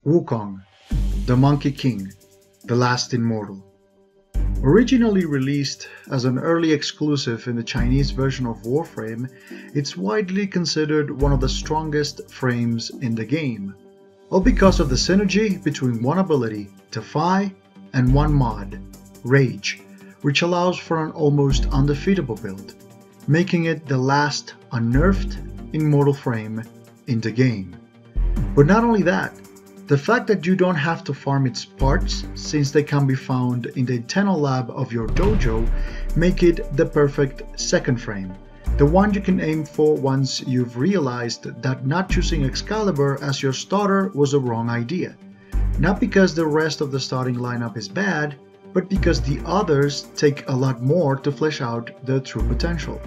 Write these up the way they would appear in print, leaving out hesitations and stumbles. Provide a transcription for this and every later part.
Wukong, the Monkey King, the last Immortal. Originally released as an early exclusive in the Chinese version of Warframe, it's widely considered one of the strongest frames in the game, all because of the synergy between one ability, Defy, and one mod, Rage, which allows for an almost undefeatable build, making it the last unnerfed Immortal frame in the game. But not only that, the fact that you don't have to farm its parts, since they can be found in the internal lab of your dojo, make it the perfect second frame, the one you can aim for once you've realized that not choosing Excalibur as your starter was a wrong idea. Not because the rest of the starting lineup is bad, but because the others take a lot more to flesh out their true potential.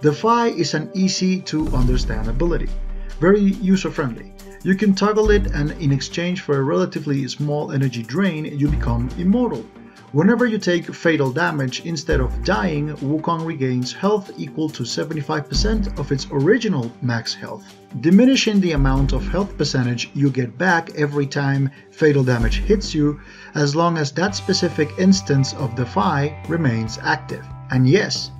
Defy is an easy to understand ability, very user-friendly. You can toggle it, and in exchange for a relatively small energy drain, you become immortal. Whenever you take fatal damage, instead of dying, Wukong regains health equal to 75% of its original max health, diminishing the amount of health percentage you get back every time fatal damage hits you, as long as that specific instance of Defy remains active. And yes,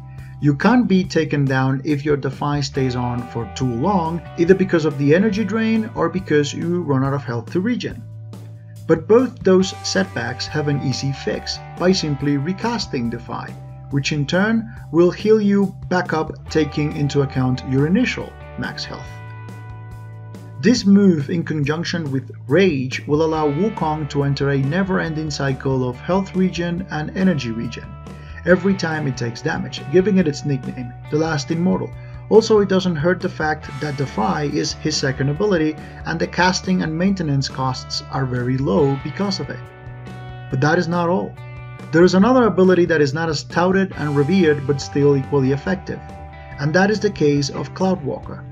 you can't be taken down if your Defy stays on for too long, either because of the energy drain or because you run out of health to regen. But both those setbacks have an easy fix by simply recasting Defy, which in turn will heal you back up, taking into account your initial max health. This move, in conjunction with Rage, will allow Wukong to enter a never-ending cycle of health regen and energy regen every time it takes damage, giving it its nickname, the last Immortal. Also, it doesn't hurt the fact that Defy is his second ability, and the casting and maintenance costs are very low because of it. But that is not all. There is another ability that is not as touted and revered but still equally effective, and that is the case of Cloudwalker.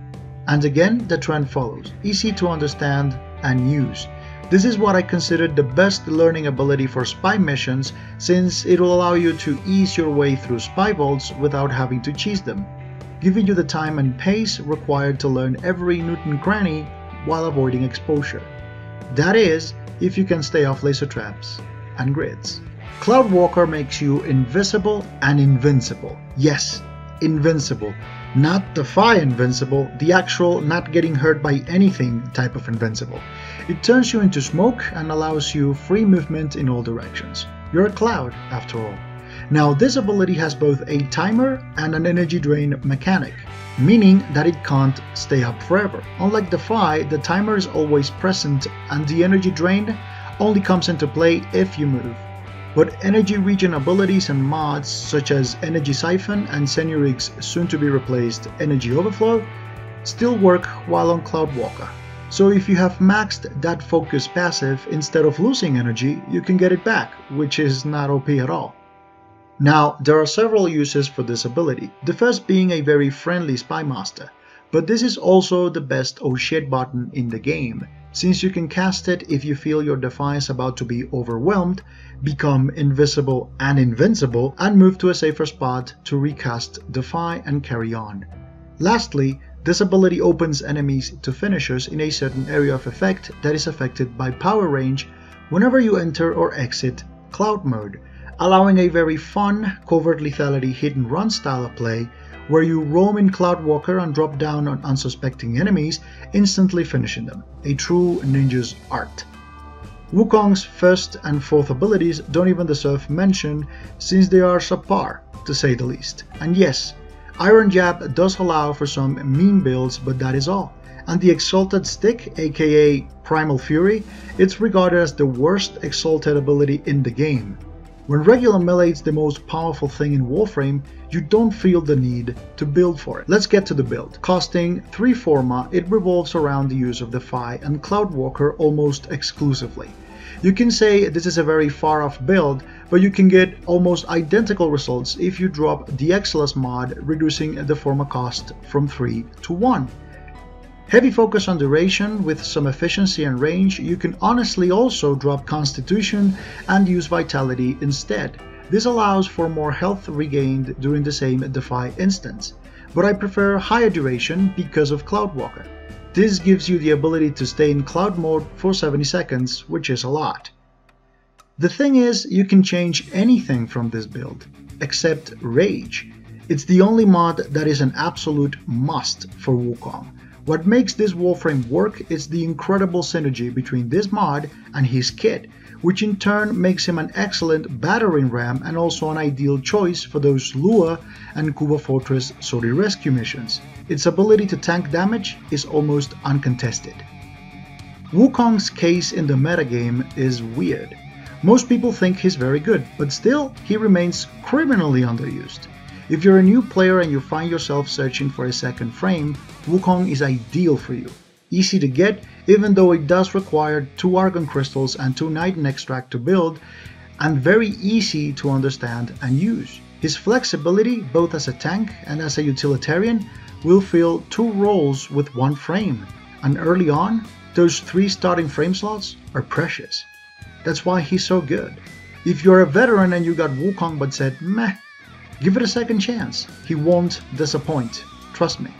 And again, the trend follows, easy to understand and use. This is what I consider the best learning ability for spy missions, since it will allow you to ease your way through spy vaults without having to cheese them, giving you the time and pace required to learn every nook and cranny while avoiding exposure. That is, if you can stay off laser traps and grids. Cloudwalker makes you invisible and invincible. Yes, invincible. Not Defy invincible, the actual not getting hurt by anything type of invincible. It turns you into smoke and allows you free movement in all directions. You're a cloud, after all. Now, this ability has both a timer and an energy drain mechanic, meaning that it can't stay up forever. Unlike Defy, the timer is always present and the energy drain only comes into play if you move. But energy regen abilities and mods such as Energy Siphon and Senurig's soon-to-be replaced Energy Overflow still work while on Cloudwalker. So if you have maxed that focus passive, instead of losing energy, you can get it back, which is not OP at all. Now, there are several uses for this ability, the first being a very friendly spy master, but this is also the best oh shit button in the game, since you can cast it if you feel your Defy is about to be overwhelmed, become invisible and invincible, and move to a safer spot to recast Defy and carry on. Lastly, this ability opens enemies to finishers in a certain area of effect that is affected by power range whenever you enter or exit Cloud mode, allowing a very fun covert lethality hit and run style of play where you roam in Cloudwalker and drop down on unsuspecting enemies, instantly finishing them, a true ninja's art. Wukong's first and fourth abilities don't even deserve mention, since they are subpar, to say the least. And yes, Iron Jab does allow for some mean builds, but that is all. And the Exalted Stick, aka Primal Fury, it's regarded as the worst exalted ability in the game. When regular melee is the most powerful thing in Warframe, you don't feel the need to build for it. Let's get to the build. Costing 3 forma, it revolves around the use of Defy and Cloudwalker almost exclusively. You can say this is a very far off build, but you can get almost identical results if you drop the Exilus mod, reducing the forma cost from 3 to 1. Heavy focus on duration with some efficiency and range, you can honestly also drop Constitution and use Vitality instead. This allows for more health regained during the same Defy instance, but I prefer higher duration because of Cloudwalker. This gives you the ability to stay in cloud mode for 70 seconds, which is a lot. The thing is, you can change anything from this build, except Rage. It's the only mod that is an absolute must for Wukong. What makes this Warframe work is the incredible synergy between this mod and his kit, which in turn makes him an excellent battering ram and also an ideal choice for those Lua and Kuba Fortress Sortie rescue missions. Its ability to tank damage is almost uncontested. Wukong's case in the metagame is weird. Most people think he's very good, but still he remains criminally underused. If you're a new player and you find yourself searching for a second frame, Wukong is ideal for you. Easy to get, even though it does require 2 Argon Crystals and 2 Nighten Extract to build, and very easy to understand and use. His flexibility, both as a tank and as a utilitarian, will fill 2 roles with 1 frame, and early on, those 3 starting frame slots are precious. That's why he's so good. If you're a veteran and you got Wukong but said, meh, give it a second chance. He won't disappoint. Trust me.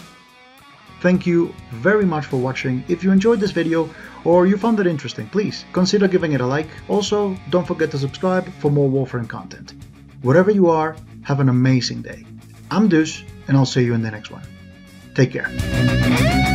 Thank you very much for watching. If you enjoyed this video or you found it interesting, please consider giving it a like. Also, don't forget to subscribe for more Warframe content. Wherever you are, have an amazing day. I'm Deuce, and I'll see you in the next one. Take care.